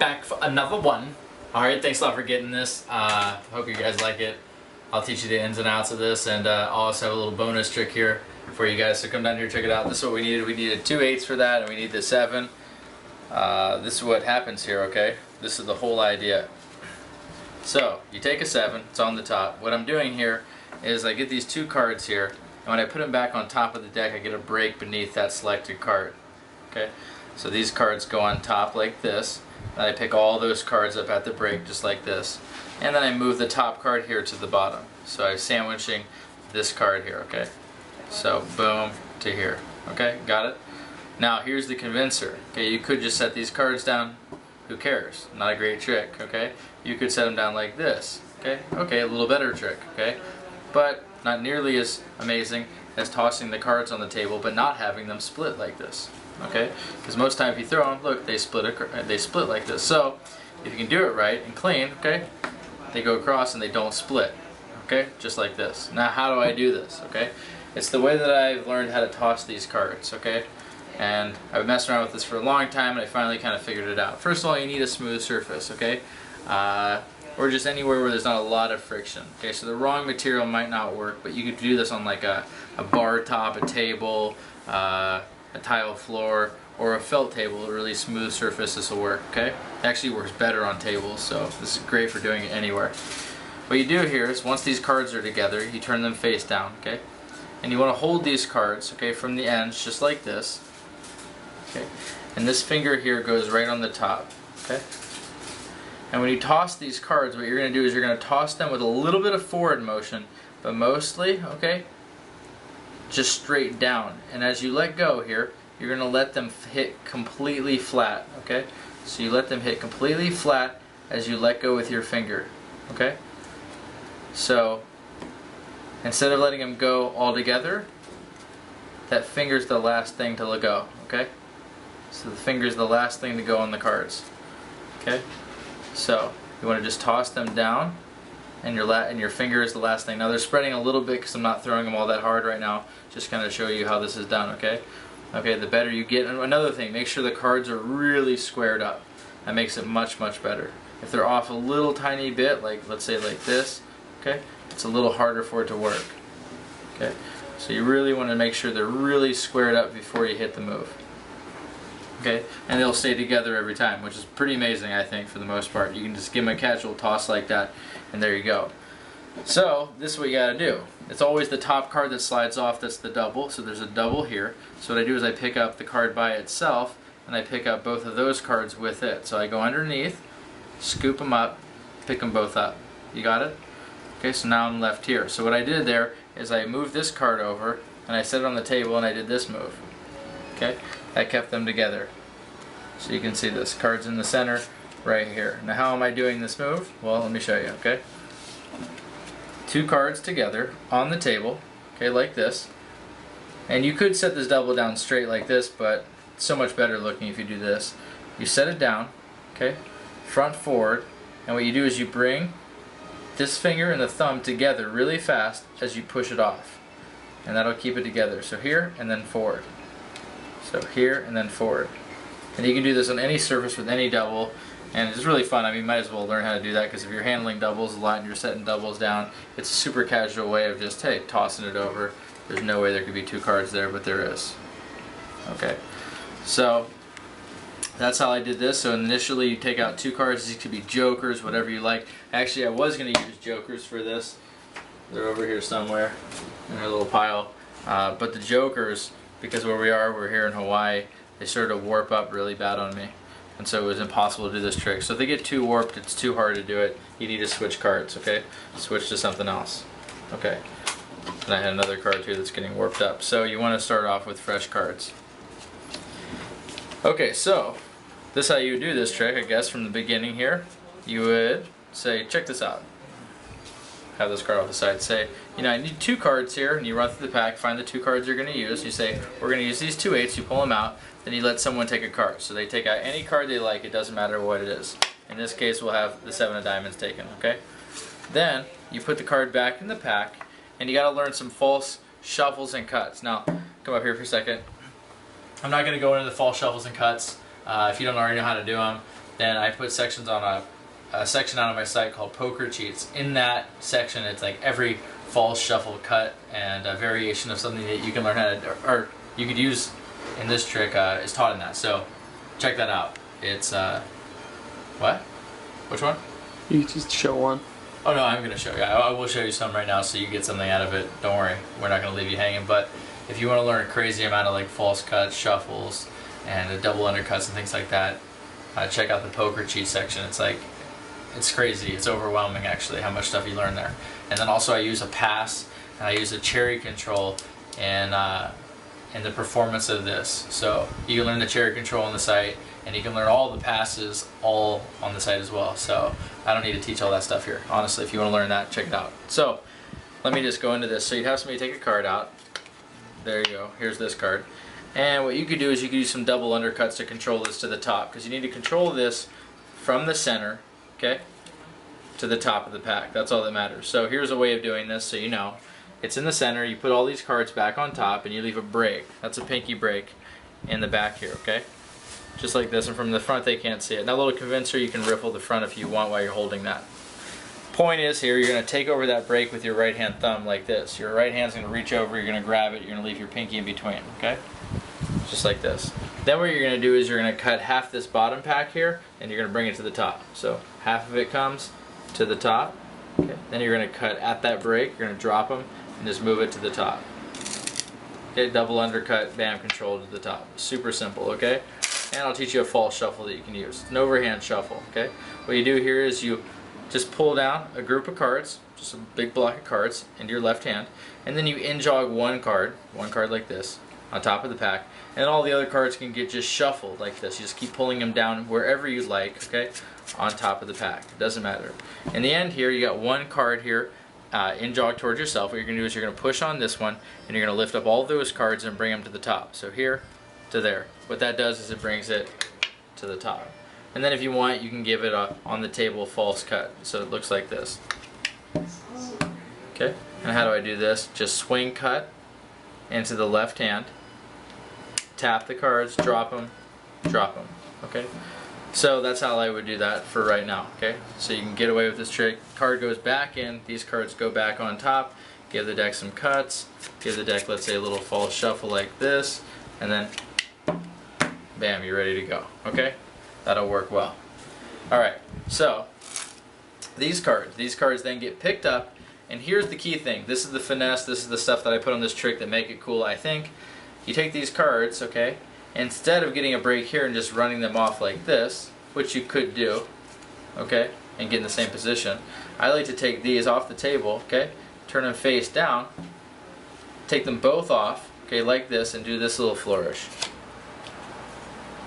back for another one. Alright, thanks a lot for getting this. Hope you guys like it. I'll teach you the ins and outs of this, and I'll also have a little bonus trick here for you guys, so come down here and check it out. This is what we needed. We needed 2 8s for that, and we need the 7. This is what happens here, okay? This is the whole idea. So, you take a 7, it's on the top. What I'm doing here is I get these 2 cards here, and when I put them back on top of the deck, I get a break beneath that selected card. Okay? So these cards go on top like this, and I pick all those cards up at the break just like this. And then I move the top card here to the bottom. So I'm sandwiching this card here, okay? So boom to here. Okay, got it? Now here's the convincer. Okay, you could just set these cards down. Who cares? Not a great trick, okay? You could set them down like this. Okay, a little better trick, okay? But not nearly as amazing as tossing the cards on the table but not having them split like this. Okay? Because most times if you throw them, look, they split like this. So if you can do it right and clean, okay, they go across and they don't split. Okay? Just like this. Now how do I do this? Okay? It's the way that I've learned how to toss these cards, okay? And I've been messing around with this for a long time, and I finally kind of figured it out. First of all, you need a smooth surface, okay? Or just anywhere where there's not a lot of friction. Okay, so the wrong material might not work, but you could do this on like a bar top, a table, a tile floor, or a felt table. A really smooth surface, this will work, okay? It actually works better on tables, so this is great for doing it anywhere. What you do here is once these cards are together, you turn them face down, okay? And you want to hold these cards, okay, from the ends, just like this. Okay, and this finger here goes right on the top. Okay, and when you toss these cards, what you're going to do is you're going to toss them with a little bit of forward motion, but mostly, okay, just straight down. And as you let go here, you're going to let them hit completely flat. Okay, so you let them hit completely flat as you let go with your finger. Okay, so instead of letting them go all together, that finger's the last thing to let go. Okay. So the finger is the last thing to go on the cards. Okay? So you want to just toss them down, and your finger is the last thing. Now they're spreading a little bit because I'm not throwing them all that hard right now. Just kind of show you how this is done, okay? Okay, the better you get. And another thing, make sure the cards are really squared up. That makes it much, much better. If they're off a little tiny bit, like let's say like this, okay, it's a little harder for it to work. Okay? So you really want to make sure they're really squared up before you hit the move. Okay, and they'll stay together every time, which is pretty amazing, I think, for the most part. You can just give them a casual toss like that, and there you go. So, this is what you gotta do. It's always the top card that slides off that's the double, so there's a double here. So what I do is I pick up the card by itself, and I pick up both of those cards with it. So I go underneath, scoop them up, pick them both up. You got it? Okay, so now I'm left here. So what I did there is I moved this card over, and I set it on the table, and I did this move. Okay, I kept them together. So you can see this card's in the center right here. Now how am I doing this move? Well, let me show you, okay? 2 cards together on the table, okay, like this. And you could set this double down straight like this, but it's so much better looking if you do this. You set it down, okay, front forward, and what you do is you bring this finger and the thumb together really fast as you push it off. And that'll keep it together. So here and then forward. So here and then forward. And you can do this on any surface with any double, and it's really fun. I mean, you might as well learn how to do that, because if you're handling doubles a lot and you're setting doubles down, it's a super casual way of just, hey, tossing it over. There's no way there could be 2 cards there, but there is. Okay, so that's how I did this. So initially you take out 2 cards. These could be jokers, whatever you like. Actually, I was going to use jokers for this. They're over here somewhere in a little pile. But the jokers, because we're here in Hawaii, they sort of warp up really bad on me, and so it was impossible to do this trick. So if they get too warped, it's too hard to do it. You need to switch cards, okay? Switch to something else. Okay. And I had another card here that's getting warped up. So you want to start off with fresh cards. Okay, so this is how you would do this trick, I guess, from the beginning here. You would say, check this out. Have this card off the side. Say, you know, I need 2 cards here, and you run through the pack, find the 2 cards you're going to use. You say, we're going to use these 2 8s. You pull them out. Then you let someone take a card. So they take out any card they like. It doesn't matter what it is. In this case, we'll have the 7 of diamonds taken. Okay. Then you put the card back in the pack, and you got to learn some false shuffles and cuts. Now, come up here for a second. I'm not going to go into the false shuffles and cuts if you don't already know how to do them. then I put sections on a section out of my site called Poker Cheats. In that section, it's like every false shuffle, cut, and a variation of something that you can learn how to, or you could use in this trick is taught in that. So check that out. It's what? Which one? You just show one. Oh no, I'm going to show you. I will show you some right now so you get something out of it. Don't worry, we're not going to leave you hanging. But if you want to learn a crazy amount of like false cuts, shuffles, and double undercuts and things like that, check out the Poker Cheat section. It's crazy. It's overwhelming actually how much stuff you learn there. And then also I use a pass and I use a cherry control and the performance of this. So you can learn the cherry control on the site, and you can learn all the passes all on the site as well. So I don't need to teach all that stuff here. Honestly, if you want to learn that, check it out. So let me just go into this. So you'd have somebody take a card out. There you go. Here's this card. And what you could do is you could use some double undercuts to control this to the top, because you need to control this from the center, okay, to the top of the pack. That's all that matters. So here's a way of doing this so you know. It's in the center, you put all these cards back on top, and you leave a break. That's a pinky break in the back here, okay? Just like this, and from the front they can't see it. Now a little convincer, you can riffle the front if you want while you're holding that. Point is here, you're going to take over that break with your right hand thumb like this. Your right hand's going to reach over, you're going to grab it, you're going to leave your pinky in between, okay? Just like this. Then what you're going to do is you're going to cut half this bottom pack here, and you're going to bring it to the top. So half of it comes to the top, okay? Then you're going to cut at that break, you're going to drop them, and just move it to the top. Okay, double undercut, bam, control to the top. Super simple, okay? And I'll teach you a false shuffle that you can use. It's an overhand shuffle, okay? What you do here is you just pull down a group of cards, just a big block of cards, into your left hand, and then you in-jog one card like this, on top of the pack, and all the other cards can get just shuffled like this. You just keep pulling them down wherever you like, okay, on top of the pack. It doesn't matter. In the end here, you got one card here, in-jog towards yourself. What you're going to do is you're going to push on this one, and you're going to lift up all those cards and bring them to the top. So here to there. What that does is it brings it to the top. And then if you want, you can give it a on the table false cut. So it looks like this. Okay, and how do I do this? Just swing cut into the left hand, tap the cards, drop them, okay? So that's how I would do that for right now, okay? So you can get away with this trick. Card goes back in, these cards go back on top, give the deck some cuts, give the deck, let's say, a little false shuffle like this, and then bam, you're ready to go, okay? That'll work well. Alright, so these cards then get picked up, and here's the key thing. This is the finesse, this is the stuff that I put on this trick that make it cool, I think. You take these cards, okay, instead of getting a break here and just running them off like this, which you could do, okay, and get in the same position, I like to take these off the table, okay, turn them face down, take them both off, okay, like this, and do this little flourish.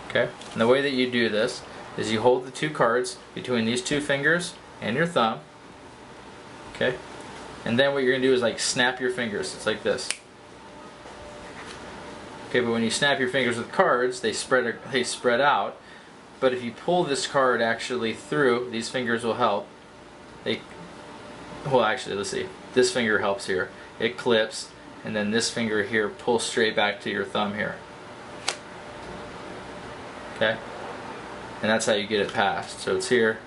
Okay, and the way that you do this is you hold the two cards between these two fingers and your thumb, okay, and then what you're going to do is like snap your fingers. It's like this. Okay, but when you snap your fingers with cards, they spread out. But if you pull this card actually through, these fingers will help. Well, actually, let's see. This finger helps here. It clips, and then this finger here pulls straight back to your thumb here. Okay, and that's how you get it past. So it's here.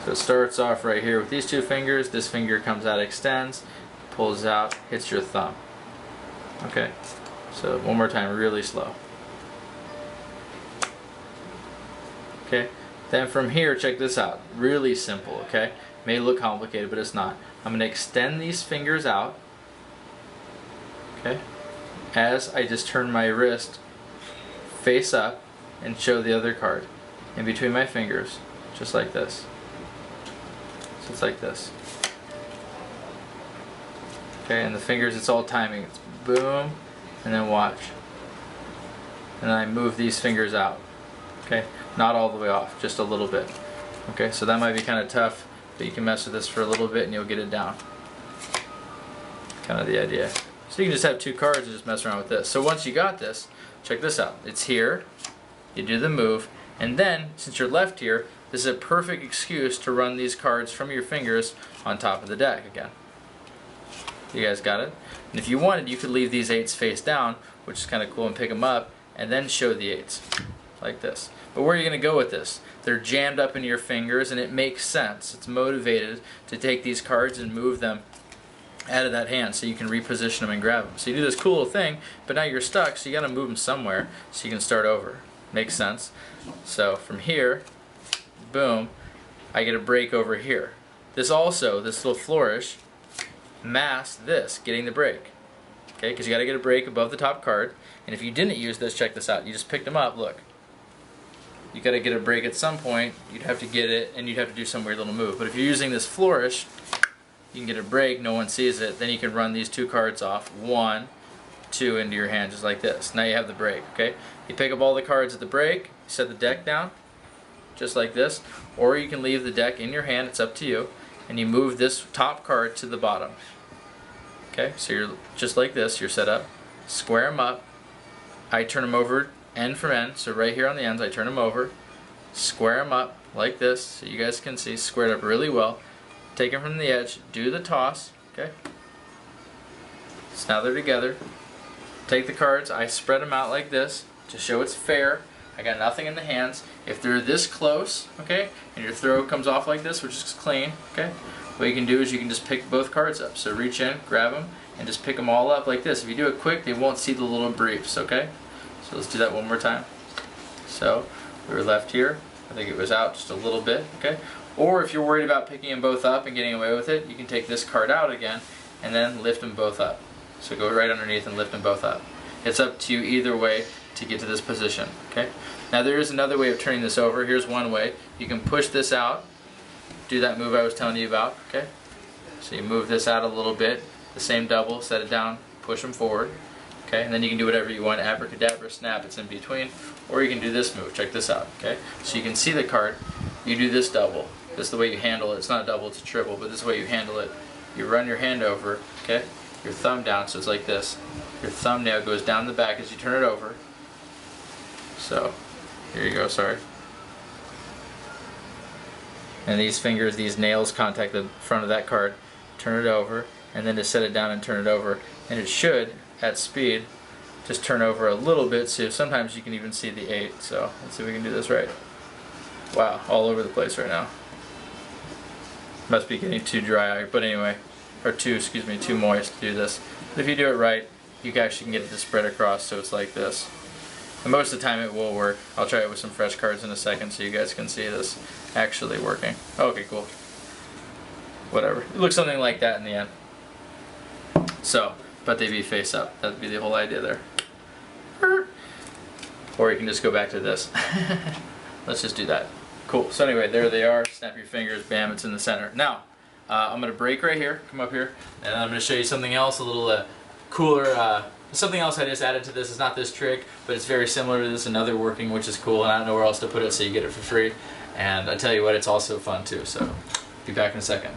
So it starts off right here with these two fingers. This finger comes out, extends, pulls out, hits your thumb. Okay, so one more time, really slow. Okay, then from here, check this out. Really simple, okay? May look complicated, but it's not. I'm going to extend these fingers out, okay, as I just turn my wrist face up and show the other card in between my fingers, just like this. So it's like this. Okay, and the fingers, it's all timing. It's boom, and then watch. And then I move these fingers out. Okay, not all the way off, just a little bit. Okay, so that might be kind of tough, but you can mess with this for a little bit and you'll get it down. Kind of the idea. So you can just have two cards and just mess around with this. So once you got this, check this out. It's here, you do the move, and then, since you're left here, this is a perfect excuse to run these cards from your fingers on top of the deck again. You guys got it? And if you wanted, you could leave these eights face down, which is kind of cool, and pick them up, and then show the eights. like this. But where are you going to go with this? They're jammed up into your fingers, and it makes sense. It's motivated to take these cards and move them out of that hand so you can reposition them and grab them. So you do this cool little thing, but now you're stuck, so you got to move them somewhere so you can start over. Makes sense? So from here, boom, I get a break over here. This little flourish, masks this, getting the break. Okay, because you got to get a break above the top card. And if you didn't use this, check this out. You just picked them up, look. You got to get a break at some point. You'd have to get it, and you'd have to do some weird little move. But if you're using this flourish, you can get a break, no one sees it. Then you can run these 2 cards off, 1, 2 into your hand, just like this. Now you have the break, okay? You pick up all the cards at the break, set the deck down, just like this. Or you can leave the deck in your hand, it's up to you. And you move this top card to the bottom. Okay, so you're just like this, you're set up. Square them up. I turn them over end from end, so right here on the ends I turn them over. Square them up like this, so you guys can see, squared up really well. Take them from the edge, do the toss, okay? So now they're together. Take the cards, I spread them out like this to show it's fair. I got nothing in the hands. If they're this close, okay, and your throw comes off like this, which is clean, okay, what you can do is you can just pick both cards up. So reach in, grab them, and just pick them all up like this. If you do it quick, they won't see the little briefs, okay? So let's do that one more time. So we were left here. I think it was out just a little bit, okay? Or if you're worried about picking them both up and getting away with it, you can take this card out again and then lift them both up. So go right underneath and lift them both up. It's up to you either way to get to this position, okay? Now there is another way of turning this over. Here's one way. You can push this out, do that move I was telling you about, okay? So you move this out a little bit, the same double, set it down, push them forward, okay? And then you can do whatever you want, abracadabra, snap, it's in between. Or you can do this move, check this out, okay? So you can see the card, you do this double. This is the way you handle it. It's not a double, it's a triple, but this is the way you handle it. You run your hand over, okay? Your thumb down, so it's like this. Your thumbnail goes down the back as you turn it over. So, here you go, sorry. And these fingers, these nails contact the front of that card. Turn it over, and then just set it down and turn it over. And it should, at speed, just turn over a little bit, so sometimes you can even see the 8. So, let's see if we can do this right. Wow, all over the place right now. Must be getting too dry, but anyway, or too moist to do this. But if you do it right, you actually can get it to spread across, so it's like this. And most of the time it will work. I'll try it with some fresh cards in a second so you guys can see this actually working. Okay, cool. Whatever. It looks something like that in the end. So, but they'd be face up. That'd be the whole idea there. Or you can just go back to this. Let's just do that. Cool. So anyway, there they are. Snap your fingers. Bam, it's in the center. Now, I'm going to break right here. Come up here. And I'm going to show you something else, a little cooler. Something else I just added to this. It's not this trick, but it's very similar to this. Another working, which is cool. And I don't know where else to put it, so you get it for free. And I tell you what, it's also fun too. So, be back in a second.